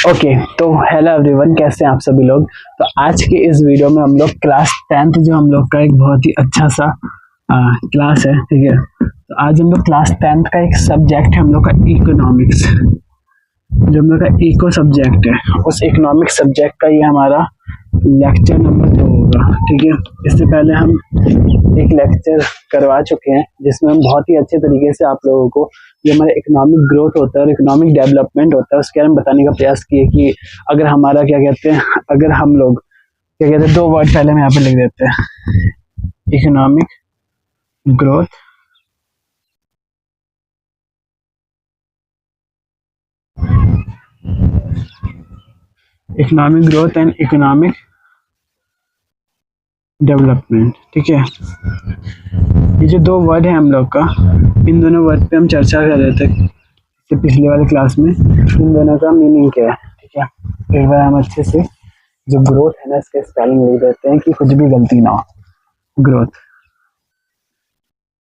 Okay तो hello everyone, कैसे हैं आप सभी लोग। तो आज के इस वीडियो में हम लोग क्लास 10th जो हम लोग का एक बहुत ही अच्छा सा क्लास है, ठीक है। तो आज हम लोग क्लास 10th का एक सब्जेक्ट है हम लोग का इकोनॉमिक्स, जो हम लोग का इको सब्जेक्ट है। उस इकोनॉमिक सब्जेक्ट का ये हमारा लेक्चर नंबर 2 होगा, ठीक है। इससे पहले हम एक लेक्चर करवा चुके हैं जिसमें हम बहुत ही अच्छे तरीके से आप लोगों को जो हमारा इकोनॉमिक ग्रोथ होता है और इकोनॉमिक डेवलपमेंट होता है उसके बारे में बताने का प्रयास किए कि अगर हमारा क्या कहते हैं, अगर हम लोग क्या कहते हैं, दो वर्ड पहले हम यहाँ पे लिख देते हैं, economic growth and economic development, ठीक है। ये जो दो वर्ड है हम लोग का, इन दोनों वर्ड पे हम चर्चा कर रहे थे कि पिछले वाले क्लास में इन दोनों का मीनिंग क्या है, ठीक है। एक बार हम अच्छे से जो ग्रोथ है ना इसके स्पेलिंग लिख देते हैं कि कुछ भी गलती ना हो। ग्रोथ,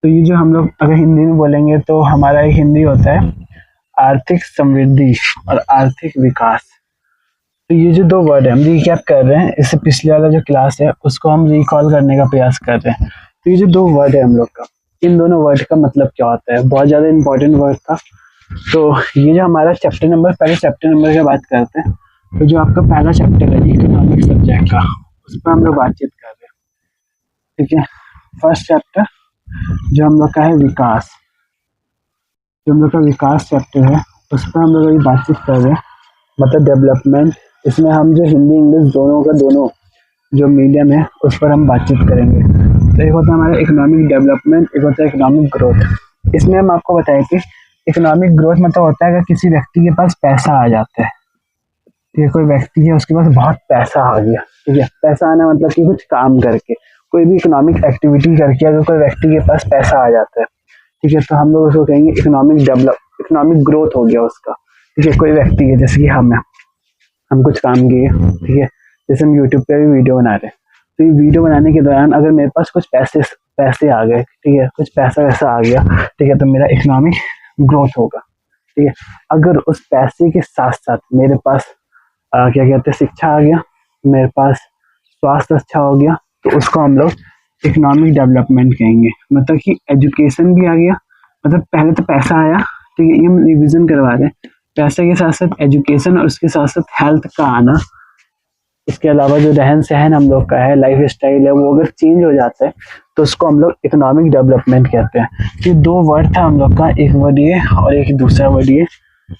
तो ये जो हम लोग अगर हिंदी में बोलेंगे तो हमारा एक हिंदी होता है आर्थिक समृद्धि और आर्थिक विकास। तो ये जो दो वर्ड है हम रिकैप कर रहे हैं, इससे पिछले वाला जो क्लास है उसको हम रिकॉल करने का प्रयास कर रहे हैं। तो ये जो दो वर्ड है हम लोग का, इन दोनों वर्ड का मतलब क्या होता है, बहुत ज़्यादा इंपॉर्टेंट वर्ड था। तो ये जो हमारा चैप्टर नंबर, पहले चैप्टर नंबर की बात करते हैं। तो जो आपका पहला चैप्टर है इकोनॉमिक सब्जेक्ट का, उस पर हम लोग बातचीत कर रहे हैं, ठीक है। फर्स्ट चैप्टर जो हम लोग का है विकास, जो हम लोग का विकास चैप्टर है उस पर हम लोग अभी बातचीत कर रहे हैं, मतलब डेवलपमेंट। इसमें हम जो हिंदी इंग्लिश दोनों जो मीडियम है उस पर हम बातचीत करेंगे। तो एक होता है हमारा इकोनॉमिक डेवलपमेंट, एक होता है इकोनॉमिक ग्रोथ। इसमें हम आपको बताएं कि इकोनॉमिक ग्रोथ मतलब होता है अगर किसी व्यक्ति के पास पैसा आ जाता है, ठीक है। कोई व्यक्ति है उसके पास बहुत पैसा आ गया, ठीक है। पैसा आना मतलब कि कुछ काम करके, कोई भी इकोनॉमिक एक्टिविटी करके अगर कोई व्यक्ति के पास पैसा आ जाता है, ठीक है, तो हम लोग उसको कहेंगे इकोनॉमिक ग्रोथ हो गया उसका, ठीक है। कोई व्यक्ति है जैसे कि हम कुछ काम किए, ठीक है। जैसे हम यूट्यूब पे भी वीडियो बना रहे हैं, तो ये वीडियो बनाने के दौरान अगर मेरे पास कुछ पैसे आ गए, ठीक है, कुछ पैसा वैसा आ गया, ठीक है, तो मेरा इकोनॉमिक ग्रोथ होगा, ठीक है। अगर उस पैसे के साथ साथ मेरे पास क्या कहते हैं, शिक्षा आ गया, मेरे पास स्वास्थ्य अच्छा हो गया, तो उसको हम लोग इकोनॉमिक डेवलपमेंट कहेंगे। मतलब कि एजुकेशन भी आ गया, मतलब पहले तो पैसा आया, ठीक है, ये हम रिविजन करवा रहे हैं। पैसे के साथ साथ एजुकेशन और उसके साथ साथ हेल्थ का आना, इसके अलावा जो रहन सहन हम लोग का है, लाइफ स्टाइल है, वो अगर चेंज हो जाता है तो उसको हम लोग इकोनॉमिक डेवलपमेंट कहते हैं। ये दो वर्ड था हम लोग का, एक वर्ड ये और एक दूसरा वर्ड ये,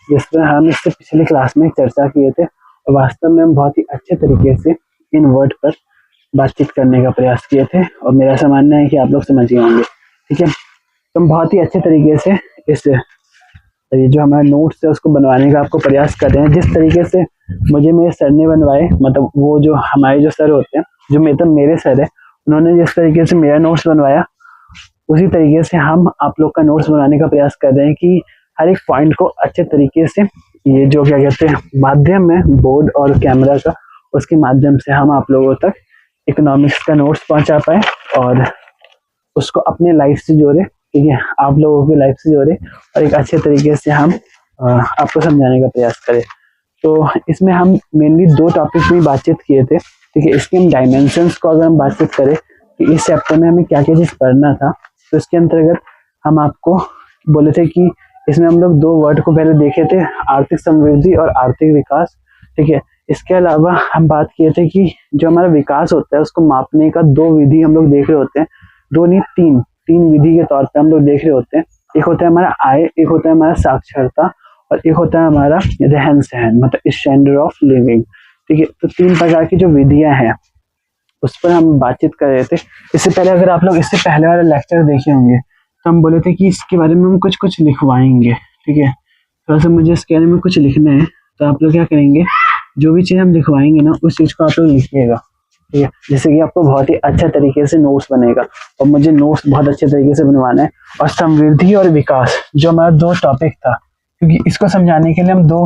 जिसमें हम इससे पिछले क्लास में चर्चा किए थे और वास्तव में हम बहुत ही अच्छे तरीके से इन वर्ड पर बातचीत करने का प्रयास किए थे और मेरा ऐसा मानना है कि आप लोग समझ गए होंगे, ठीक है। तो हम बहुत ही अच्छे तरीके से इस ये जो हमारा नोट्स है उसको बनवाने का आपको प्रयास कर रहे हैं, जिस तरीके से मुझे मेरे सर ने बनवाए, मतलब वो जो हमारे जो सर होते हैं, जो मेरे सर है, उन्होंने जिस तरीके से मेरा नोट्स बनवाया उसी तरीके से हम आप लोग का नोट्स बनाने का प्रयास कर रहे हैं कि हर एक पॉइंट को अच्छे तरीके से, ये जो क्या कहते हैं माध्यम है बोर्ड और कैमरा का, उसके माध्यम से हम आप लोगों तक इकोनॉमिक्स का नोट्स पहुंचा पाए और उसको अपने लाइफ से जोड़े, ठीक है, आप लोगों की लाइफ से जोड़े और एक अच्छे तरीके से हम आपको समझाने का प्रयास करें। तो इसमें हम मेनली दो टॉपिक में बातचीत किए थे, ठीक है। इसके हम डायमेंशंस को अगर हम बातचीत करें कि इस चैप्टर में हमें क्या क्या चीज़ पढ़ना था, तो इसके अंतर्गत हम आपको बोले थे कि इसमें हम लोग दो वर्ड को पहले देखे थे, आर्थिक समृद्धि और आर्थिक विकास, ठीक है। इसके अलावा हम बात किए थे कि जो हमारा विकास होता है उसको मापने का दो विधि हम लोग देख रहे होते हैं, दो नहीं तीन विधि के तौर पे हम लोग देख रहे होते हैं। एक होता है हमारा आय, एक होता है हमारा साक्षरता और एक होता है हमारा रहन सहन, मतलब स्टैंडर्ड ऑफ लिविंग, ठीक है। तो तीन प्रकार की जो विधियां हैं उस पर हम बातचीत कर रहे थे। इससे पहले अगर आप लोग इससे पहले वाला लेक्चर देखे होंगे तो हम बोले थे कि इसके बारे में हम कुछ लिखवाएंगे, ठीक है। थोड़ा सा मुझे इसके बारे में कुछ लिखना है, तो आप लोग क्या करेंगे, जो भी चीज़ हम लिखवाएंगे ना उस चीज़ को आप लोग लिखिएगा, ठीक है, जिससे कि आपको बहुत ही अच्छा तरीके से नोट्स बनेगा। और मुझे नोट्स बहुत अच्छे तरीके से बनवाना है। और समृद्धि और विकास जो हमारा दो टॉपिक था, क्योंकि इसको समझाने के लिए हम दो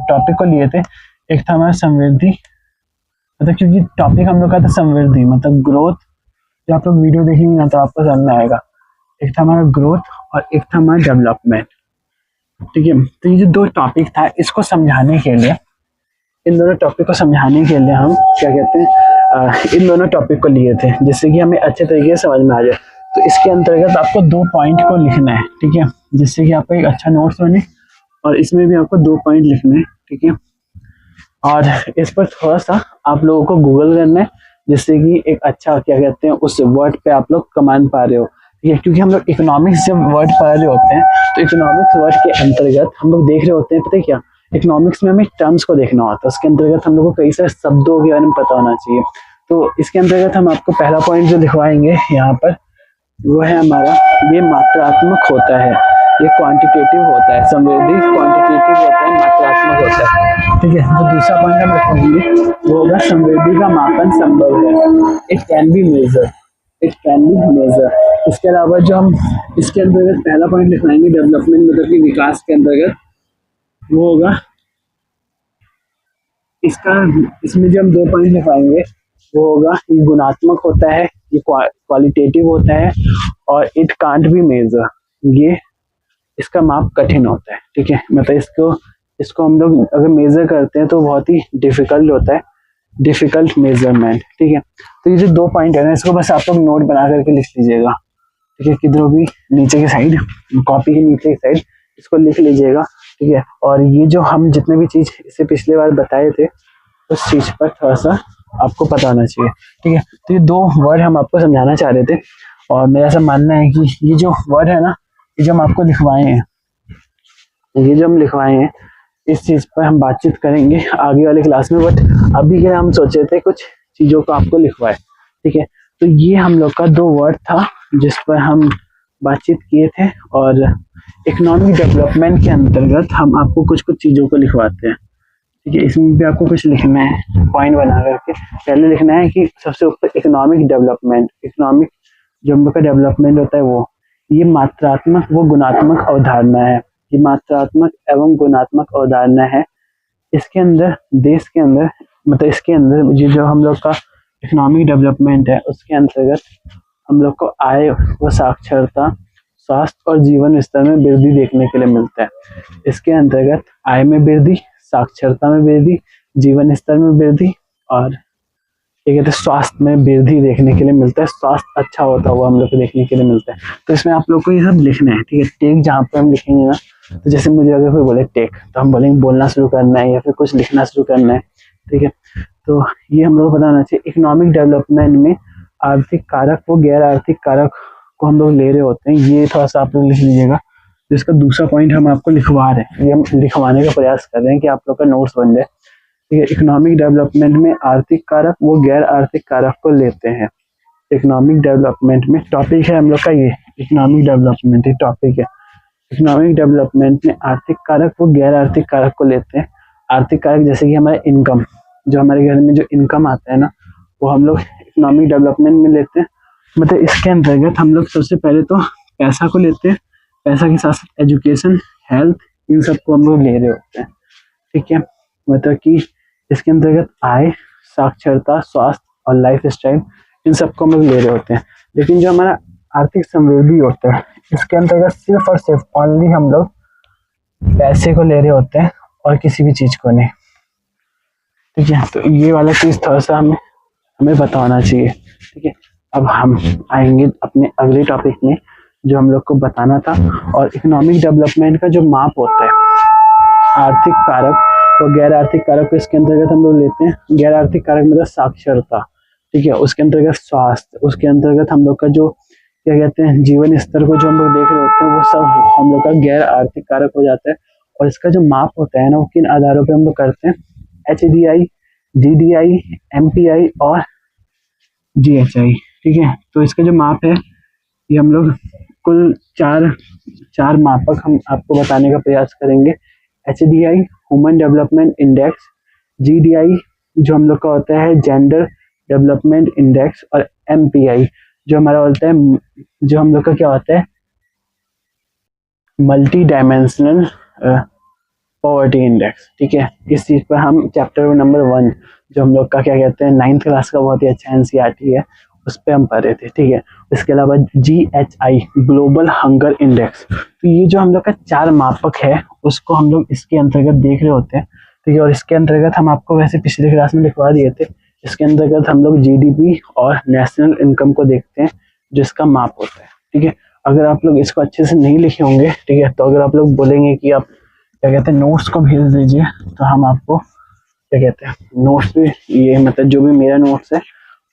टॉपिक को लिए थे। एक था हमारा समृद्धि, मतलब क्योंकि टॉपिक हम लोग का था समृद्धि मतलब ग्रोथ, जो आप लोग वीडियो देखेंगे ना तो आपको समझ में आएगा। एक था हमारा ग्रोथ और एक था हमारा डेवलपमेंट, ठीक है। तो ये जो दो टॉपिक था इसको समझाने के लिए इन दोनों टॉपिक को समझाने के लिए हम क्या कहते हैं इन दोनों टॉपिक को लिए थे, जिससे कि हमें अच्छे तरीके से समझ में आ जाए। तो इसके अंतर्गत आपको 2 पॉइंट को लिखना है, ठीक है, जिससे कि आपका एक अच्छा नोट्स बने। और इसमें भी आपको 2 पॉइंट लिखने हैं, ठीक है। और इस पर थोड़ा सा आप लोगों को गूगल करना है, जिससे कि एक अच्छा क्या कहते हैं उस वर्ड पे आप लोग कमांड पा रहे हो, ठीक है। क्योंकि हम लोग इकोनॉमिक्स जब वर्ड पढ़ रहे होते हैं, तो इकोनॉमिक्स वर्ड के अंतर्गत हम लोग देख रहे होते हैं, पता है क्या, इकोनॉमिक्स में हमें टर्म्स को देखना होता है। उसके अंतर्गत हम लोग को कई सारे शब्दों के बारे में पता होना चाहिए। तो इसके अंतर्गत हम आपको पहला पॉइंट जो लिखवाएंगे यहाँ पर, वो है हमारा, ये मात्रात्मक होता है, ये क्वांटिटेटिव होता है, संवेदी क्वांटिटेटिव होता है, मात्रात्मक होता है, ठीक है। तो दूसरा पॉइंट हम लिखेंगे वो होगा संवेदी का मापन संभव है, it can be measure, it can be measure. इसके अलावा जो हम इसके अंतर्गत पहला पॉइंट लिखवाएंगे डेवलपमेंट मतलब कि विकास के अंतर्गत, वो होगा इसका, इसमें जो हम 2 पॉइंट लिखवाएंगे वो होगा ये गुणात्मक होता है, ये क्वालिटेटिव होता है, और इट कांट बी मेजर, ये इसका माप कठिन होता है, ठीक है। मतलब इसको हम लोग अगर मेजर करते हैं तो बहुत ही डिफिकल्ट होता है, डिफिकल्ट मेजरमेंट, ठीक है। तो ये जो 2 पॉइंट है ना, इसको बस आप लोग नोट बना करके लिख लीजिएगा, ठीक है, किधरों भी नीचे की साइड, कॉपी के नीचे की साइड इसको लिख लीजिएगा, ठीक है। और ये जो हम जितने भी चीज इससे पिछले बार बताए थे, उस चीज पर थोड़ा सा आपको पता होना चाहिए, ठीक है। तो ये 2 वर्ड हम आपको समझाना चाह रहे थे, और मेरा ऐसा मानना है कि ये जो वर्ड है ना, ये जो हम आपको लिखवाए हैं, ये जो हम लिखवाए हैं, इस चीज पर हम बातचीत करेंगे आगे वाले क्लास में। बट अभी के लिए हम सोचे थे कुछ चीजों को आपको लिखवाए, ठीक है। तो ये हम लोग का 2 वर्ड था जिस पर हम बातचीत किए थे, और इकोनॉमिक डेवलपमेंट के अंतर्गत हम आपको कुछ कुछ चीजों को लिखवाते हैं, ठीक है। इसमें भी आपको कुछ लिखना है पॉइंट बना करके। पहले लिखना है कि सबसे ऊपर इकोनॉमिक डेवलपमेंट, इकोनॉमिक जो हम लोग का डेवलपमेंट होता है वो, ये मात्रात्मक व गुणात्मक अवधारणा है, ये मात्रात्मक एवं गुणात्मक अवधारणा है। इसके अंदर देश के अंदर मतलब इसके अंदर ये जो हम लोग का इकोनॉमिक डेवलपमेंट है, उसके अंतर्गत हम लोग को आय व साक्षरता, स्वास्थ्य और जीवन स्तर में वृद्धि देखने के लिए मिलता है। इसके अंतर्गत आय में वृद्धि, साक्षरता में वृद्धि, जीवन स्तर में वृद्धि, और ठीक है, तो स्वास्थ्य में वृद्धि देखने के लिए मिलता है, स्वास्थ्य अच्छा होता हुआ हम लोग को देखने के लिए मिलता है। तो इसमें आप लोग को ये सब लिखना है, ठीक है। टेक जहाँ पे हम लिखेंगे ना, तो जैसे मुझे अगर कोई बोले टेक, तो हम बोलेंगे बोलना शुरू करना है या फिर कुछ लिखना शुरू करना है, ठीक है। तो ये हम लोग को बताना चाहिए। इकोनॉमिक डेवलपमेंट में आर्थिक कारक व गैर आर्थिक कारक को हम लोग ले रहे होते हैं, ये थोड़ा सा आप लोग लिख लीजिएगा। जिसका दूसरा पॉइंट हम आपको लिखवा रहे हैं, ये हम लिखवाने का प्रयास कर रहे हैं कि आप लोग का नोट्स बन जाए, ठीक है। इकोनॉमिक डेवलपमेंट में आर्थिक कारक वो गैर आर्थिक कारक को लेते हैं। इकोनॉमिक डेवलपमेंट में टॉपिक है हम लोग का ये, इकोनॉमिक डेवलपमेंट ये टॉपिक है। इकोनॉमिक डेवलपमेंट में आर्थिक कारक वो गैर आर्थिक कारक को लेते हैं। आर्थिक कारक जैसे कि हमारा इनकम, जो हमारे घर में जो इनकम आता है ना, वो हम लोग इकोनॉमिक डेवलपमेंट में लेते हैं। मतलब इसके अंतर्गत हम लोग सबसे पहले तो पैसा को लेते हैं, पैसा के साथ साथ एजुकेशन, हेल्थ, इन सबको हम लोग ले रहे होते हैं, ठीक है। मतलब कि इसके अंतर्गत आय, साक्षरता, स्वास्थ्य और लाइफ स्टाइल, इन सबको हम लोग ले रहे होते हैं। लेकिन जो हमारा आर्थिक समृद्धि होता है, इसके अंतर्गत सिर्फ और सिर्फ ओनली हम लोग पैसे को ले रहे होते हैं और किसी भी चीज को नहीं, ठीक है। तो ये वाला चीज थोड़ा सा हमें पता होना चाहिए, ठीक है। अब हम आएंगे अपने अगले टॉपिक में जो हम लोग को बताना था। और इकोनॉमिक डेवलपमेंट का जो माप होता है, आर्थिक कारक तो गैर आर्थिक कारक को इसके अंतर्गत हम लोग लेते हैं। गैर आर्थिक कारक मतलब साक्षरता, ठीक है, उसके अंतर्गत स्वास्थ्य, उसके अंतर्गत हम लोग का जो क्या कहते हैं जीवन स्तर को जो हम लोग देख रहे होते हैं, वो सब हम लोग का गैर आर्थिक कारक हो जाता है। और इसका जो माप होता है ना, वो किन आधारों पे हम लोग करते हैं, HDI, GDI, MPI और GHI, ठीक है। तो इसका जो माप है, ये हम लोग कुल चार मापक हम आपको बताने का प्रयास करेंगे। HDI human development index, GDI जो हम लोग का होता है जेंडर डेवलपमेंट इंडेक्स, और MPI जो हमारा होता है, जो हम लोग का क्या होता है, मल्टी डायमेंशनल पॉवर्टी इंडेक्स, ठीक है। इस चीज पर हम चैप्टर नंबर 1 जो हम लोग का क्या कहते हैं 9th क्लास का बहुत ही अच्छा NCERT है, उस पर हम पढ़ रहे थे, ठीक है। इसके अलावा GHI ग्लोबल हंगर इंडेक्स, तो ये जो हम लोग का 4 मापक है, उसको हम लोग इसके अंतर्गत देख रहे होते हैं। ठीक है। और इसके अंतर्गत हम आपको वैसे पिछले क्लास में लिखवा दिए थे, इसके अंतर्गत हम लोग जीडीपी और नेशनल इनकम को देखते हैं, जिसका माप होता है। ठीक है, अगर आप लोग इसको अच्छे से नहीं लिखे होंगे, ठीक है, तो अगर आप लोग बोलेंगे कि आप क्या कहते हैं नोट्स को भेज दीजिए, तो हम आपको क्या कहते हैं नोट्स भी, ये मतलब जो भी मेरा नोट्स है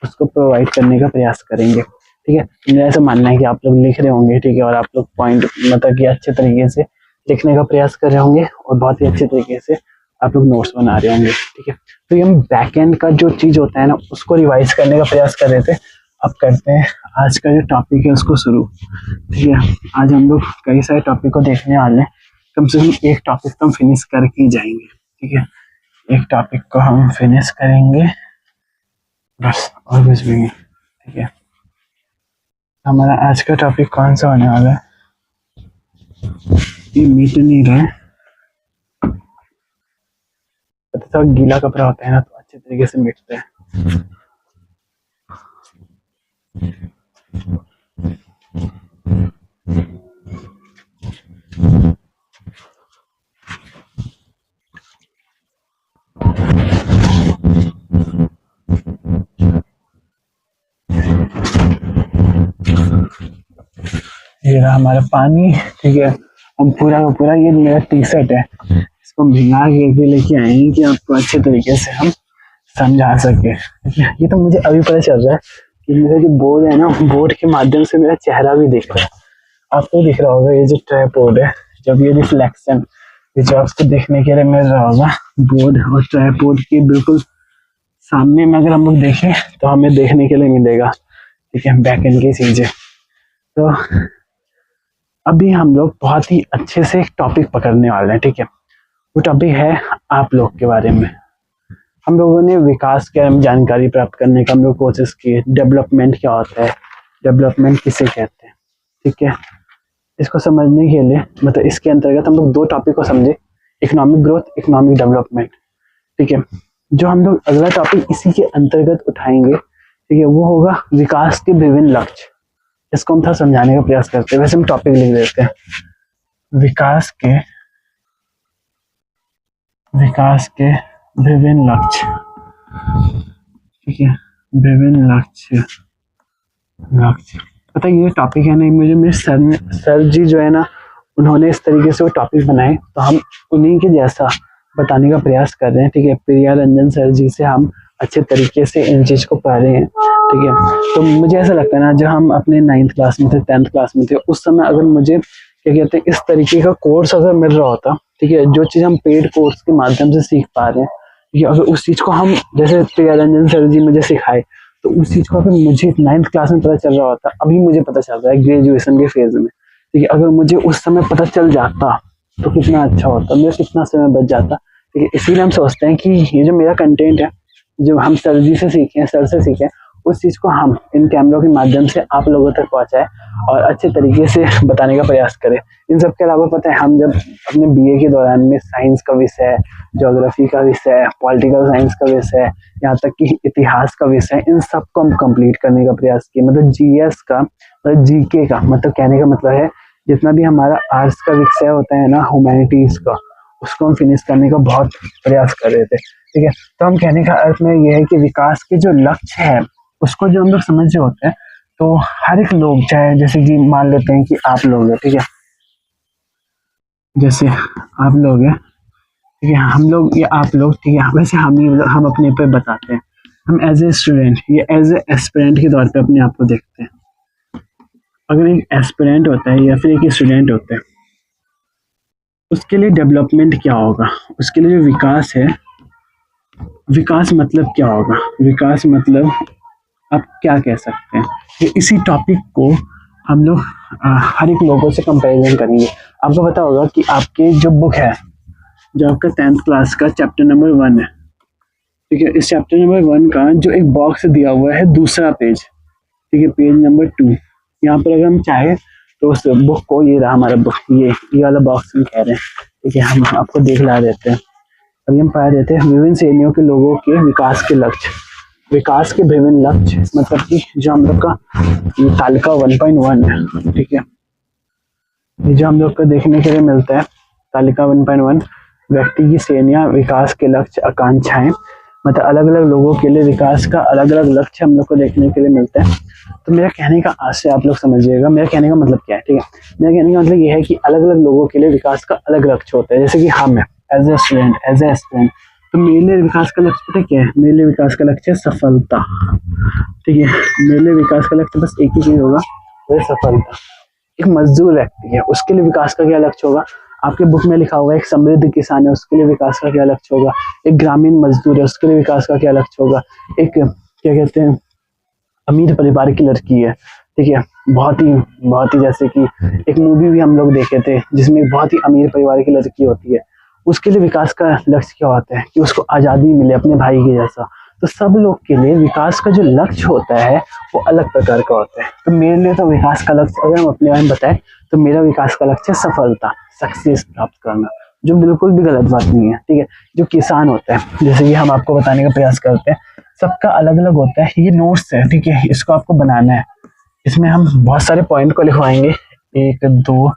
उसको प्रोवाइड करने का प्रयास करेंगे। ठीक है, मेरा ऐसा मानना है कि आप लोग लिख रहे होंगे, ठीक है, और आप लोग पॉइंट मतलब कि अच्छे तरीके से लिखने का प्रयास कर रहे होंगे और बहुत ही अच्छे तरीके से आप लोग नोट्स बना रहे होंगे। ठीक है, तो ये हम बैकएंड का जो चीज होता है ना, उसको रिवाइज करने का प्रयास कर रहे थे। अब करते हैं आज का जो टॉपिक है उसको शुरू। ठीक है, आज हम लोग कई सारे टॉपिक को देखने वाले हैं, कम से कम एक टॉपिक तो हम फिनिश करके ही जाएंगे। ठीक है, एक टॉपिक को हम फिनिश करेंगे बस, और कुछ भी नहीं। ठीक है, हमारा आज का टॉपिक कौन सा होने वाला है? ये मीट नहीं रहा है, पता था गीला कपड़ा होता है ना तो अच्छे तरीके से मिटता है। ये रहा हमारा पानी। ठीक है, हम पूरा का पूरा, ये मेरा टी शर्ट है, इसको भिगा के लेके आए हैं कि आपको अच्छे तरीके से हम समझा सके। ये तो मुझे अभी पता चल रहा है कि मेरा जो बोर्ड है ना, बोर्ड के माध्यम से मेरा चेहरा भी दिख रहा है। आपको दिख रहा होगा ये जो ट्राइपॉड है, जब ये रिफ्लेक्शन ये जो आपको देखने के लिए मिल रहा होगा, बोर्ड और ट्राइपॉड के बिल्कुल सामने में अगर हम लोग देखें तो हमें देखने के लिए मिलेगा। ठीक है, बैक एंड की चीजें। तो अभी हम लोग बहुत ही अच्छे से एक टॉपिक पकड़ने वाले हैं। ठीक है, वो टॉपिक है आप लोग के बारे में। हम लोगों ने विकास के बारे में जानकारी प्राप्त करने का हम लोग कोशिश की। डेवलपमेंट क्या होता है, डेवलपमेंट किसे कहते हैं। ठीक है, इसको समझने के लिए मतलब इसके अंतर्गत हम लोग दो टॉपिक को समझे, इकोनॉमिक ग्रोथ, इकोनॉमिक डेवलपमेंट। ठीक है, जो हम लोग अगला टॉपिक इसी के अंतर्गत उठाएंगे, ठीक है, वो होगा विकास के विभिन्न लक्ष्य। इसको हम थोड़ा समझाने का प्रयास करते हैं। वैसे हम टॉपिक लिख देते हैं, विकास के विभिन्न लक्ष्य। ठीक है, विभिन्न लक्ष्य। पता है ये टॉपिक है ना, मुझे मेरे सर जी जो है ना, उन्होंने इस तरीके से वो टॉपिक बनाए, तो हम उन्हीं के जैसा बताने का प्रयास कर रहे हैं। ठीक है, प्रिया रंजन सर जी से हम अच्छे तरीके से इन चीज को पढ़ रहे हैं। ठीक है, तो मुझे ऐसा लगता है ना, जब हम अपने 9th क्लास में थे, 10th क्लास में थे, उस समय अगर मुझे क्या कहते हैं इस तरीके का कोर्स अगर मिल रहा होता, ठीक है, जो चीज हम पेड कोर्स के माध्यम से सीख पा रहे हैं, ठीक है, अगर उस चीज को हम जैसे प्रिया रंजन सर जी मुझे सिखाए, तो उस चीज को अगर मुझे 9th क्लास में पता चल रहा होता, अभी मुझे पता चल रहा है ग्रेजुएशन के फेज में, ठीक है, अगर मुझे उस समय पता चल जाता तो कितना अच्छा होता, मेरा कितना समय बच जाता। ठीक है, इसीलिए हम सोचते हैं कि ये जो मेरा कंटेंट है, जो हम सर जी से सीखे, सर से सीखे, उस चीज को हम इन कैमरों के माध्यम से आप लोगों तक पहुंचाए और अच्छे तरीके से बताने का प्रयास करें। इन सब के अलावा पता है, हम जब अपने बीए के दौरान में साइंस का विषय, ज्योग्राफी का विषय, पॉलिटिकल साइंस का विषय, यहाँ तक कि इतिहास का विषय, इन सब को हम कंप्लीट करने का प्रयास किए। मतलब जीएस का, मतलब जीके का, मतलब कहने का मतलब है जितना भी हमारा आर्ट्स का विषय होता है ना, ह्यूमैनिटीज का, उसको हम फिनिश करने का बहुत प्रयास कर रहे थे। ठीक है, तो हम कहने का अर्थ में ये है कि विकास के जो लक्ष्य है उसको जो हम लोग समझ रहे होते हैं, तो हर एक लोग, चाहे जैसे कि मान लेते हैं कि आप लोग हैं, ठीक है, जैसे आप लोग हैं, ठीक है, हम लोग, ये आप लोग, ठीक है, वैसे हम अपने पे बताते हैं, हम एज ए स्टूडेंट, ये एज ए एस्पिरेंट के तौर पे अपने आप को देखते हैं। अगर एक एस्पिरेंट होता है या फिर एक स्टूडेंट होता है, उसके लिए डेवलपमेंट क्या होगा, उसके लिए जो विकास है, विकास मतलब क्या होगा, विकास मतलब आप क्या कह सकते हैं, कि इसी टॉपिक को हम लोग हर एक लोगों से कंपैरिजन करेंगे। आपको पता होगा कि आपके जो बुक है, जो आपका 10th क्लास का चैप्टर नंबर 1 है, ठीक है, इस चैप्टर नंबर 1 का जो एक बॉक्स दिया हुआ है, दूसरा पेज, ठीक है, पेज नंबर 2, यहाँ पर अगर हम चाहे तो उस बुक को, ये रहा हमारा बुक, ये वाला बॉक्स हम कह रहे हैं, ठीक है, हम आपको दिखला देते हैं। अभी हम पढ़ देते हैं विभिन्न श्रेणियों के लोगों के विकास के लक्ष्य। विकास के विभिन्न लक्ष्य मतलब कि जो हम लोग का तालिका 1.1 है, ठीक है, ये जो हम लोग को देखने के लिए मिलता है तालिका 1.1, व्यक्ति की श्रेणियां, विकास के लक्ष्य, आकांक्षाएं, मतलब अलग अलग लोगों के लिए विकास का अलग अलग लक्ष्य हम लोग को देखने के लिए मिलता है। तो मेरा कहने का आशय आप लोग समझिएगा, मेरा कहने का मतलब क्या है, ठीक है। मेरा कहने का मतलब ये है कि अलग अलग लोगों के लिए विकास का अलग लक्ष्य होता है। जैसे कि हम as a student, as a student, तो मेरे लिए विकास का लक्ष्य पता क्या है? मेरे लिए विकास का लक्ष्य है सफलता, ठीक है। मेरे लिए विकास का लक्ष्य बस एक ही चीज होगा, वो है सफलता। एक मजदूर व्यक्ति है, उसके लिए विकास का क्या लक्ष्य होगा? आपके बुक में लिखा होगा। एक समृद्ध किसान है, उसके लिए विकास का क्या लक्ष्य होगा? एक ग्रामीण मजदूर है, उसके लिए विकास का क्या लक्ष्य होगा? एक क्या कहते हैं, अमीर परिवार की लड़की है, ठीक है, बहुत ही जैसे कि एक मूवी भी हम लोग देखे थे जिसमें एक बहुत ही अमीर परिवार की लड़की होती है, उसके लिए विकास का लक्ष्य क्या होता है? कि उसको आज़ादी मिले अपने भाई के जैसा। तो सब लोग के लिए विकास का जो लक्ष्य होता है वो अलग प्रकार का होता है। तो मेरे लिए तो विकास का लक्ष्य, अगर हम अपने बारे में बताएं, तो मेरा विकास का लक्ष्य है सफलता, सक्सेस प्राप्त करना, जो बिल्कुल भी गलत बात नहीं है, ठीक है। जो किसान होता है, जैसे कि हम आपको बताने का प्रयास करते हैं, सबका अलग अलग होता है। ये नोट्स है, ठीक है, इसको आपको बनाना है। इसमें हम बहुत सारे पॉइंट को लिखवाएंगे, 1 2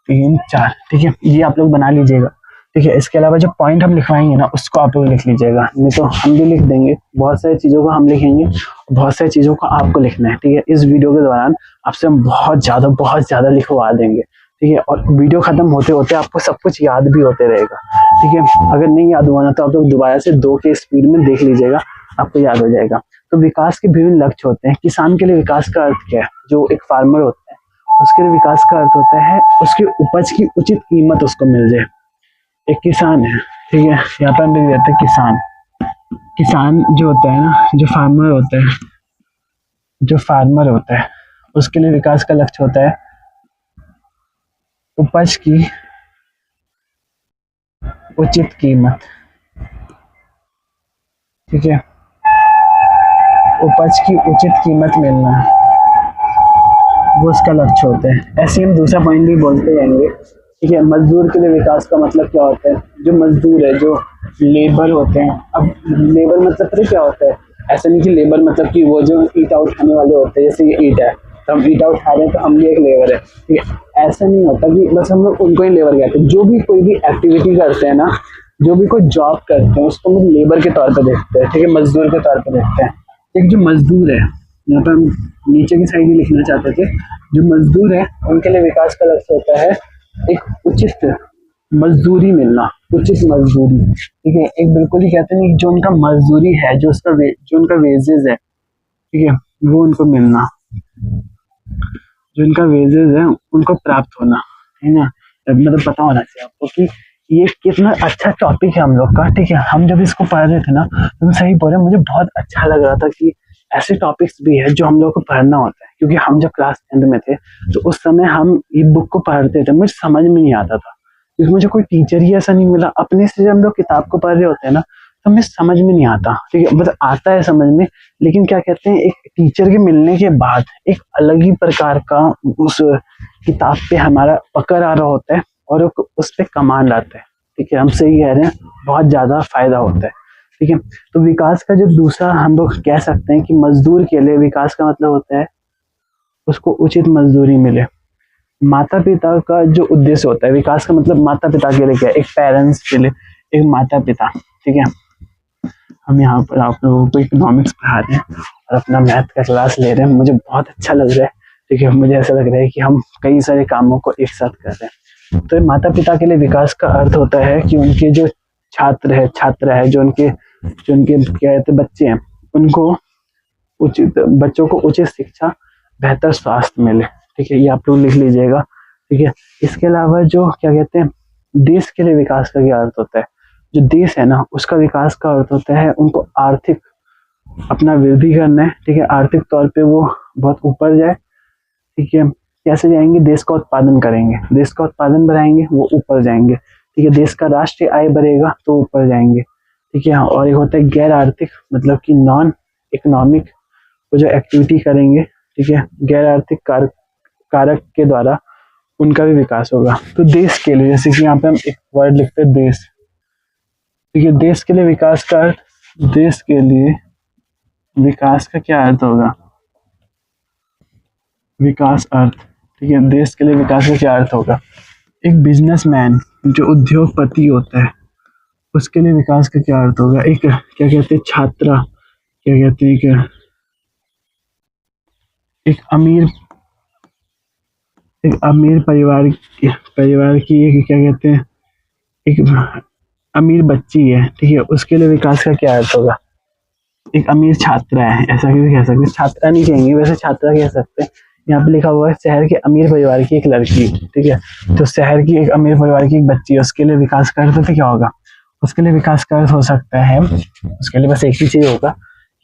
3 4, ठीक है, ये आप लोग बना लीजिएगा, ठीक है। इसके अलावा जो पॉइंट हम लिखवाएंगे ना, उसको आप लोग लिख लीजिएगा, नहीं तो हम भी लिख देंगे। बहुत सारी चीज़ों को हम लिखेंगे, बहुत सारी चीज़ों को आपको लिखना है, ठीक है। इस वीडियो के दौरान आपसे हम बहुत ज़्यादा लिखवा देंगे, ठीक है। और वीडियो खत्म होते होते आपको सब कुछ याद भी होते रहेगा, ठीक है। अगर नहीं याद हुआ ना, तो आप लोग दोबारा से 2 के स्पीड में देख लीजिएगा, आपको याद हो जाएगा। तो विकास के विभिन्न लक्ष्य होते हैं। किसान के लिए विकास का अर्थ क्या है? जो एक फार्मर होता है, उसके लिए विकास का अर्थ होता है उसकी उपज की उचित कीमत उसको मिल जाए। एक किसान है, ठीक है, यहाँ पर हम लिख देते हैं किसान। किसान जो होता है ना, जो फार्मर होता है, उसके लिए विकास का लक्ष्य होता है उपज की उचित कीमत, ठीक है, उपज की उचित कीमत मिलना, वो उसका लक्ष्य होता है। ऐसे हम दूसरा पॉइंट भी बोलते जाएंगे, ठीक है। मजदूर के लिए विकास का मतलब क्या होता है? जो मजदूर है, जो लेबर होते हैं। अब लेबर मतलब पता क्या होता है? ऐसा नहीं कि लेबर मतलब कि वो जो ईटा उठाने वाले होते हैं, जैसे ये ईट है, तो हम ईटा उठा रहे हैं तो हम भी एक लेबर है, ठीक है। ऐसा नहीं होता कि बस हम लोग उनको ही लेबर कहते हैं। जो भी कोई भी एक्टिविटी करते हैं ना, जो भी कोई जॉब करते हैं, उसको हम लेबर के तौर पर देखते हैं, ठीक है, मजदूर के तौर पर देखते हैं। एक जो मजदूर है, यहाँ पर हम नीचे की साइड ही लिखना चाहते थे, जो मजदूर है उनके लिए विकास का लक्ष्य होता है एक उचित मजदूरी मिलना, उचित मजदूरी, ठीक है। एक बिल्कुल ही कहते नहीं, जो उनका मजदूरी है, जो उनका वेजेस है, ठीक है, वो उनको मिलना, जो उनका वेजेस है उनको प्राप्त होना, है ना। मतलब पता होना चाहिए आपको कि ये कितना अच्छा टॉपिक है हम लोग का, ठीक है। हम जब इसको पढ़ रहे थे ना, तो सही बोल रहे, मुझे बहुत अच्छा लग रहा था कि ऐसे टॉपिक्स भी है जो हम लोग को पढ़ना होता है। क्योंकि हम जब क्लास 10th में थे, तो उस समय हम ये बुक को पढ़ते थे, मुझे समझ में नहीं आता था, क्योंकि मुझे कोई टीचर ही ऐसा नहीं मिला। अपने से जब हम लोग किताब को पढ़ रहे होते हैं ना, तो हमें समझ में नहीं आता, ठीक है। मतलब आता है समझ में, लेकिन क्या कहते हैं, एक टीचर के मिलने के बाद एक अलग ही प्रकार का उस किताब पे हमारा पकड़ आ रहा होता है, और उस पे कमांड आता है, ठीक है। हम सही कह रहे हैं, बहुत ज्यादा फायदा होता है, ठीक है। तो विकास का जो दूसरा हम लोग कह सकते हैं कि मजदूर के लिए विकास का मतलब होता है उसको उचित मजदूरी मिले। माता पिता का जो उद्देश्य होता है, विकास का मतलब माता पिता के लिए क्या है? एक पेरेंट्स के लिए, एक माता पिता, ठीक है। हम यहाँ पर आप लोगों को इकोनॉमिक्स पढ़ा रहे हैं और अपना मैथ का क्लास ले रहे हैं, मुझे बहुत अच्छा लग रहा है, ठीक है। मुझे ऐसा लग रहा है कि हम कई सारे कामों को एक साथ कर रहे हैं। तो माता पिता के लिए विकास का अर्थ होता है कि उनके जो छात्र है, जो उनके क्या कहते हैं, बच्चे हैं, उनको बच्चों को उचित शिक्षा, बेहतर स्वास्थ्य मिले, ठीक है। ये आप लोग लिख लीजिएगा, ठीक है। इसके अलावा जो क्या कहते हैं, देश के लिए विकास का क्या अर्थ होता है? जो देश है ना, उसका विकास का अर्थ होता है उनको आर्थिक अपना वृद्धि करना है, ठीक है। आर्थिक तौर पे वो बहुत ऊपर जाए, ठीक है। कैसे जाएंगे? देश का उत्पादन करेंगे, देश का उत्पादन बढ़ाएंगे, वो ऊपर जाएंगे, ठीक है। देश का राष्ट्रीय आय बढ़ेगा तो ऊपर जाएंगे, ठीक है। और एक होता है गैर आर्थिक, मतलब कि नॉन इकोनॉमिक, वो जो एक्टिविटी करेंगे, ठीक है, गैर आर्थिक कारक के द्वारा उनका भी विकास होगा। तो देश के लिए, जैसे कि यहाँ पे हम एक वर्ड लिखते हैं देश, ठीक है। देश के लिए विकास का अर्थ, देश के लिए विकास का क्या अर्थ होगा? विकास अर्थ, ठीक है। देश के लिए विकास का क्या अर्थ होगा? एक बिजनेसमैन, जो उद्योगपति होता है, उसके लिए विकास का क्या अर्थ होगा? एक क्या कहते हैं छात्रा, क्या कहते हैं कि एक अमीर एक अमीर परिवार की एक क्या कहते हैं एक अमीर बच्ची है, ठीक है, उसके लिए विकास का क्या अर्थ होगा? एक अमीर छात्रा है, ऐसा भी कह सकते हैं, छात्रा नहीं कहेंगे वैसे, छात्रा कह सकते हैं। यहाँ पे लिखा हुआ है शहर के अमीर परिवार की एक लड़की, ठीक है, तो शहर की एक अमीर परिवार की एक बच्ची है, उसके लिए विकास का अर्थ तो क्या होगा? उसके लिए विकास का अर्थ हो सकता है, उसके लिए बस एक ही चीज होगा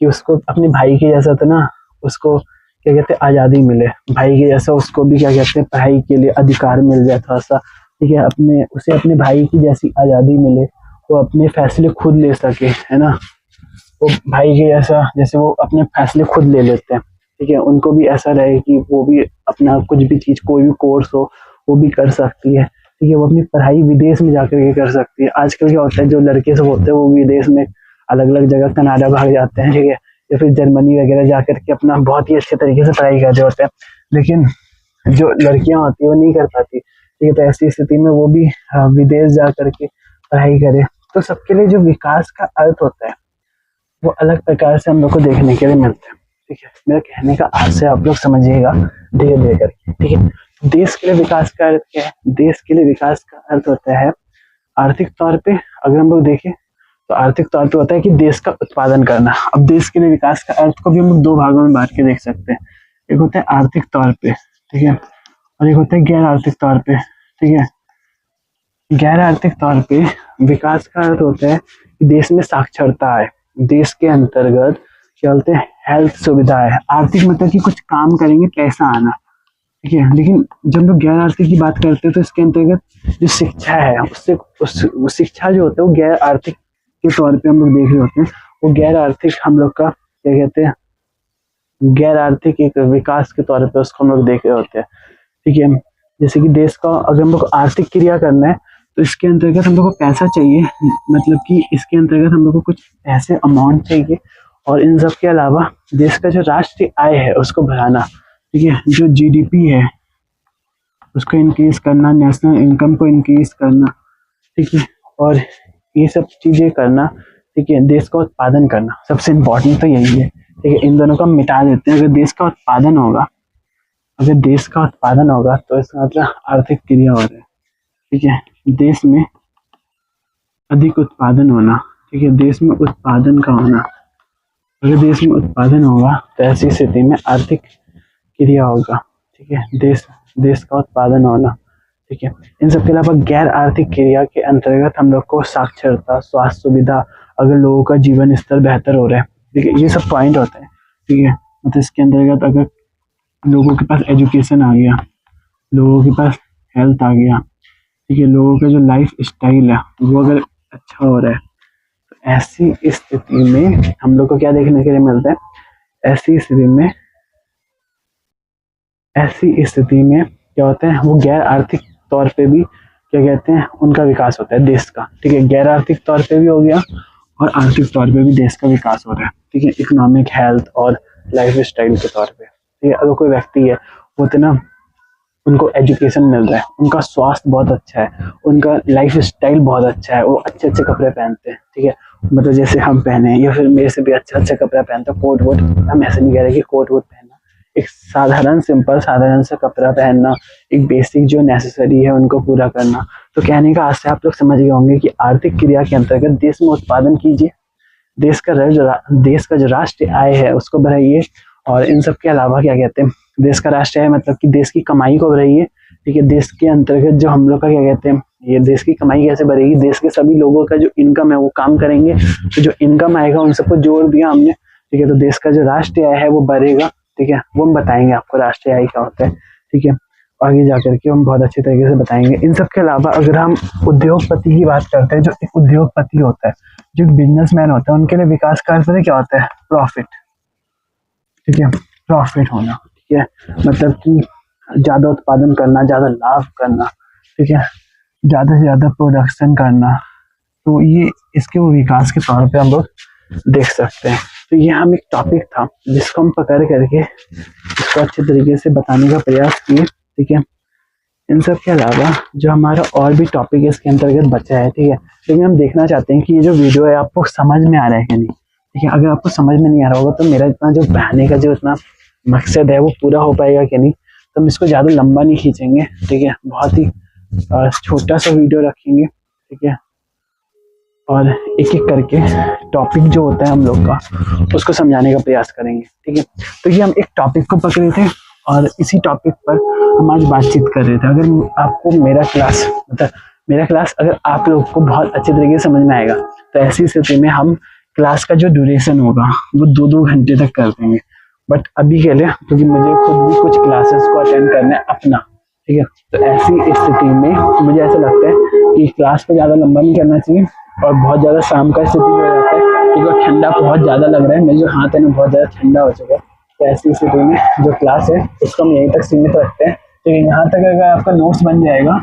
कि उसको अपने भाई के जैसा, तो ना उसको क्या कहते हैं आजादी मिले, भाई के जैसा उसको भी क्या कहते हैं पढ़ाई के लिए अधिकार मिल जाए थोड़ा सा, ठीक है, उसे अपने भाई की जैसी आजादी मिले, वो अपने फैसले खुद ले सके, है ना, वो भाई के जैसा, जैसे वो अपने फैसले खुद ले लेते हैं, ठीक है, उनको भी ऐसा रहे कि वो भी अपना कुछ भी चीज, कोई भी कोर्स हो वो भी कर सकती है, ठीक है, वो अपनी पढ़ाई विदेश में जाकर के कर सकती है। आजकल क्या होता है, जो लड़के सब होते हैं वो विदेश में अलग अलग जगह कनाडा भाग जाते हैं, ठीक है, या फिर जर्मनी वगैरह जाकर के अपना बहुत ही अच्छे तरीके से पढ़ाई कर रहे होते हैं, लेकिन जो लड़कियां होती है वो नहीं कर पाती, ठीक है, तो ऐसी स्थिति में वो भी विदेश जा करके पढ़ाई करे। तो सबके लिए जो विकास का अर्थ होता है वो अलग प्रकार से हम लोग को देखने के लिए मिलते हैं, ठीक है, मेरा कहने का आशय आप लोग समझिएगा धीरे धीरे करके, ठीक है। देश के लिए विकास का अर्थ क्या है? देश के लिए विकास का अर्थ होता है आर्थिक तौर पे, अगर हम लोग देखें तो आर्थिक तौर पे होता है कि देश का उत्पादन करना। अब देश के लिए विकास का अर्थ को भी हम लोग दो भागों में बांट के देख सकते हैं, एक होता है आर्थिक तौर पे, ठीक है, और एक होता है गैर आर्थिक तौर पे, ठीक है। गैर आर्थिक तौर पे विकास का अर्थ होता है कि देश में साक्षरता है, देश के अंतर्गत क्या बोलते हैं हेल्थ सुविधा है, आर्थिक मतलब कि कुछ काम करेंगे पैसा आना, ठीक है, लेकिन जब हम लोग गैर आर्थिक की बात करते हैं तो इसके अंतर्गत जो शिक्षा है उससे उस शिक्षा जो होता है वो गैर आर्थिक के तौर पे हम लोग देख रहे होते हैं, वो गैर आर्थिक हम लोग का क्या कहते हैं गैर आर्थिक एक विकास के तौर पे उसको हम लोग देख रहे होते हैं, ठीक है। जैसे कि देश का अगर हम लोग को आर्थिक क्रिया करना है तो इसके अंतर्गत हम लोग को पैसा चाहिए, मतलब कि इसके अंतर्गत हम लोग को कुछ पैसे अमाउंट चाहिए, और इन सब के अलावा देश का जो राष्ट्रीय आय है उसको बढ़ाना, ठीक है, जो जीडीपी है उसको इंक्रीज करना, नेशनल इनकम को इंक्रीज करना, ठीक है, और ये सब चीजें करना, ठीक है, देश का उत्पादन करना, सबसे इम्पोर्टेंट तो यही है, ठीक है। इन दोनों को हम मिटा देते हैं, अगर देश का उत्पादन होगा तो इसका मतलब आर्थिक क्रिया हो रहा है, ठीक है, देश में अधिक उत्पादन होना, ठीक है, देश में उत्पादन का होना, अगर देश में उत्पादन होगा तो ऐसी स्थिति में आर्थिक क्रिया होगा, ठीक है, देश का उत्पादन होना, ठीक है। इन सबके अलावा गैर आर्थिक क्रिया के अंतर्गत हम लोग को साक्षरता, स्वास्थ्य सुविधा, अगर लोगों का जीवन स्तर बेहतर हो रहा है, ठीक है, ये सब पॉइंट होते हैं, ठीक है, मतलब इसके अंतर्गत अगर लोगों के पास एजुकेशन आ गया, लोगों के पास हेल्थ आ गया, ठीक है, लोगों का जो लाइफ स्टाइल है वो अगर अच्छा हो रहा है, तो ऐसी स्थिति में हम लोग को क्या देखने के लिए मिलता है? ऐसी स्थिति में क्या होता है, वो गैर आर्थिक तौर पे भी क्या कहते हैं उनका विकास होता है देश का, ठीक है, गैर आर्थिक तौर पे भी हो गया और आर्थिक तौर पे भी देश का विकास हो रहा है, ठीक है, इकोनॉमिक, हेल्थ और लाइफ स्टाइल के तौर पे, ठीक है। अगर कोई व्यक्ति है वो तो ना उनको एजुकेशन मिल रहा है, उनका स्वास्थ्य बहुत अच्छा है, उनका लाइफ स्टाइल बहुत अच्छा है, वो अच्छे अच्छे कपड़े पहनते हैं, ठीक है, मतलब जैसे हम पहने या फिर मेरे से भी अच्छा अच्छा कपड़ा पहनते हैं, कोट वोट, हम ऐसे नहीं कह रहे कि कोट वोट पहनना, एक साधारण सिंपल साधारण सा कपड़ा पहनना, एक बेसिक जो नेसेसरी है उनको पूरा करना। तो कहने का आशय आप लोग समझ गए होंगे कि आर्थिक क्रिया के अंतर्गत देश में उत्पादन कीजिए, देश का जो राष्ट्रीय आय है उसको बढ़ाइए, और इन सब के अलावा क्या कहते हैं देश का राष्ट्रीय आय मतलब कि देश की कमाई को बढ़ाइए, ठीक है, देश के अंतर्गत जो हम लोग का क्या कहते हैं ये देश की कमाई कैसे बढ़ेगी, देश के सभी लोगों का जो इनकम है वो काम करेंगे, तो जो इनकम आएगा उन सबको जोड़ दिया हमने, ठीक है, तो देश का जो राष्ट्रीय आय है वो बढ़ेगा, ठीक है, वो हम बताएंगे आपको राष्ट्रीय आय क्या होता है, ठीक है, आगे जाकर के हम बहुत अच्छे तरीके से बताएंगे। इन सब के अलावा अगर हम उद्योगपति की बात करते हैं, जो एक उद्योगपति होता है, जो बिजनेसमैन होता है, उनके लिए विकास का अर्थ क्या होता है? प्रॉफिट, ठीक है, प्रॉफिट होना, ठीक है, मतलब कि ज्यादा उत्पादन करना, ज्यादा लाभ करना, ठीक है, ज्यादा से ज्यादा प्रोडक्शन करना, तो ये इसके वो विकास के तौर पे हम लोग देख सकते हैं। तो ये हम एक टॉपिक था जिसको हम पकड़ करके इसको अच्छे तरीके से बताने का प्रयास किए, ठीक है, इन सब के अलावा जो हमारा और भी टॉपिक इसके अंतर्गत बचा है, ठीक है, लेकिन हम देखना चाहते हैं कि ये जो वीडियो है आपको समझ में आ रहा है कि नहीं, ठीक है। अगर आपको समझ में नहीं आ रहा होगा तो मेरा इतना जो पढ़ाने का जो इतना मकसद है वो पूरा हो पाएगा कि नहीं। तो हम इसको ज़्यादा लंबा नहीं खींचेंगे, ठीक है, बहुत ही छोटा सा वीडियो रखेंगे, ठीक है, और एक एक करके टॉपिक जो होता है हम लोग का उसको समझाने का प्रयास करेंगे, ठीक है। तो ये हम एक टॉपिक को पकड़े थे और इसी टॉपिक पर हम आज बातचीत कर रहे थे। अगर आपको मेरा क्लास अगर आप लोग को बहुत अच्छे तरीके से समझ में आएगा तो ऐसी स्थिति में हम क्लास का जो ड्यूरेशन होगा वो 2-2 घंटे तक कर देंगे। बट अभी के लिए क्योंकि मुझे खुद भी कुछ क्लासेस को अटेंड करना है अपना, ठीक है, तो ऐसी स्थिति में मुझे ऐसा लगता है कि क्लास को ज़्यादा लंबा नहीं करना चाहिए और बहुत ज़्यादा शाम का स्थिति हो जाता है क्योंकि ठंडा बहुत ज़्यादा लग रहा है, मेरे जो हाथ है ना बहुत ज़्यादा ठंडा हो चुका है। तो ऐसी स्थिति में जो क्लास है उसको हम यहीं तक सीमित रखते हैं। तो यहाँ तक अगर आपका नोट्स बन जाएगा,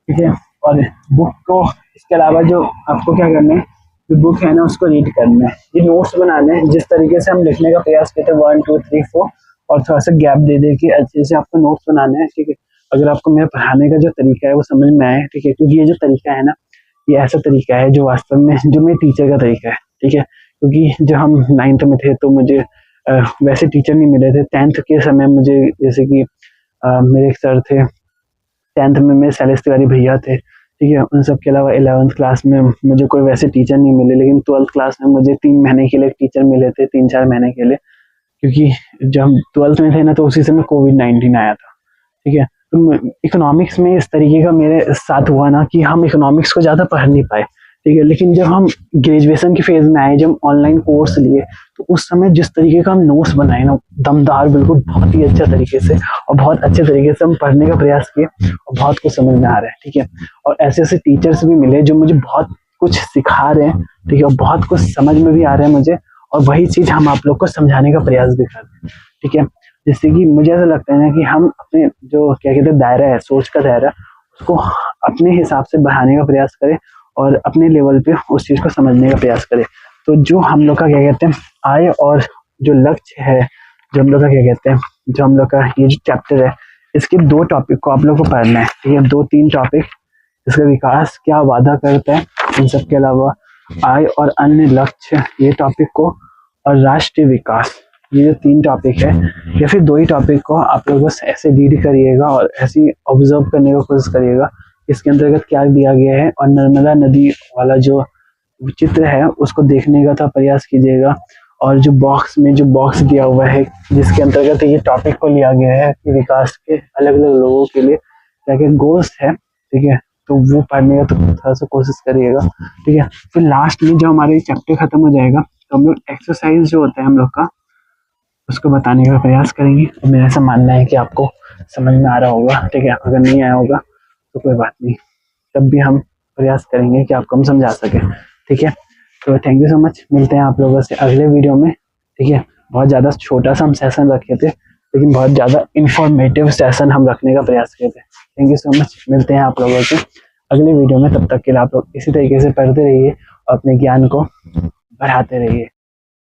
ठीक है, और बुक को इसके अलावा जो आपको क्या करना है, जो बुक है ना उसको रीड करना है, ये नोट्स बनाने हैं। जिस तरीके से हम लिखने का प्रयास करते हैं 1 2 3 4 और थोड़ा सा गैप दे दे के अच्छे से आपको नोट्स बनाने हैं, ठीक है। अगर आपको मेरा पढ़ाने का जो तरीका है वो समझ में आए, ठीक है, क्योंकि ये जो तरीका है ना ये ऐसा तरीका है जो वास्तव में जो मेरे टीचर का तरीका है, ठीक है। क्योंकि जब हम 9th में थे तो मुझे वैसे टीचर नहीं मिले थे। 10th के समय मुझे जैसे कि मेरे एक सर थे, 10th में मेरे शैलेश तिवारी भैया थे, ठीक है। उन सब के अलावा 11th क्लास में मुझे कोई वैसे टीचर नहीं मिले, लेकिन 12th क्लास में मुझे 3 महीने के लिए टीचर मिले थे, 3-4 महीने के लिए, क्योंकि जब हम 12th में थे ना तो उसी समय कोविड-19 आया था, ठीक है। तो इकोनॉमिक्स में इस तरीके का मेरे साथ हुआ ना कि हम इकोनॉमिक्स को ज़्यादा पढ़ नहीं पाए, ठीक है। लेकिन जब हम ग्रेजुएशन के फेज में आए, जब ऑनलाइन कोर्स लिए, तो उस समय जिस तरीके का हम नोट्स बनाए ना दमदार, बिल्कुल बहुत ही अच्छा तरीके से और बहुत अच्छे तरीके से हम पढ़ने का प्रयास किए और बहुत कुछ समझ में आ रहा है, ठीक है। और ऐसे ऐसे टीचर्स भी मिले जो मुझे बहुत कुछ सिखा रहे हैं, ठीक है, और बहुत कुछ समझ में भी आ रहा है मुझे, और वही चीज़ हम आप लोग को समझाने का प्रयास भी कर रहे हैं, ठीक है। जिससे कि मुझे ऐसा लगता है ना कि हम अपने जो क्या कहते हैं दायरा है, सोच का दायरा, उसको अपने हिसाब से बढ़ाने का प्रयास करें और अपने लेवल पे उस चीज़ को समझने का प्रयास करें। तो जो हम लोग का क्या कहते हैं आय और जो लक्ष्य है, जो हम लोग का क्या कहते हैं, जो हम लोग का ये जो चैप्टर है, इसके 2 टॉपिक को आप लोग को पढ़ना है, ठीक है। 2-3 टॉपिक, इसका विकास क्या वादा करता है, इन सब के अलावा आय और अन्य लक्ष्य ये टॉपिक को, और राष्ट्रीय विकास, ये जो 3 टॉपिक है या फिर 2 ही टॉपिक को आप लोग बस ऐसे रीड करिएगा और ऐसे ही ऑब्जर्व करने की कोशिश करिएगा इसके अंतर्गत क्या दिया गया है, और नर्मदा नदी वाला जो चित्र है उसको देखने का था प्रयास कीजिएगा। और जो बॉक्स दिया हुआ है जिसके अंतर्गत ये टॉपिक को लिया गया है कि विकास के अलग अलग लोगों के लिए क्या क्या गोल्स है, ठीक है, तो वो पढ़ने का तो थोड़ा सा कोशिश करिएगा, ठीक है। फिर लास्ट में जब हमारे चैप्टर खत्म हो जाएगा तो हम लोग एक्सरसाइज जो होता है हम लोग का उसको बताने का प्रयास करेंगे। और मेरा ऐसा मानना है कि आपको समझ में आ रहा होगा, ठीक है। अगर नहीं आया होगा तो कोई बात नहीं, तब भी हम प्रयास करेंगे कि आपको हम समझा सके, ठीक है। तो थैंक यू सो मच, मिलते हैं आप लोगों से अगले वीडियो में, ठीक है। बहुत ज़्यादा छोटा सा हम सेशन रखे थे लेकिन बहुत ज़्यादा इंफॉर्मेटिव सेशन हम रखने का प्रयास किए थे। थैंक यू सो मच, मिलते हैं आप लोगों से अगले वीडियो में। तब तक के लिए आप लोग इसी तरीके से पढ़ते रहिए और अपने ज्ञान को बढ़ाते रहिए।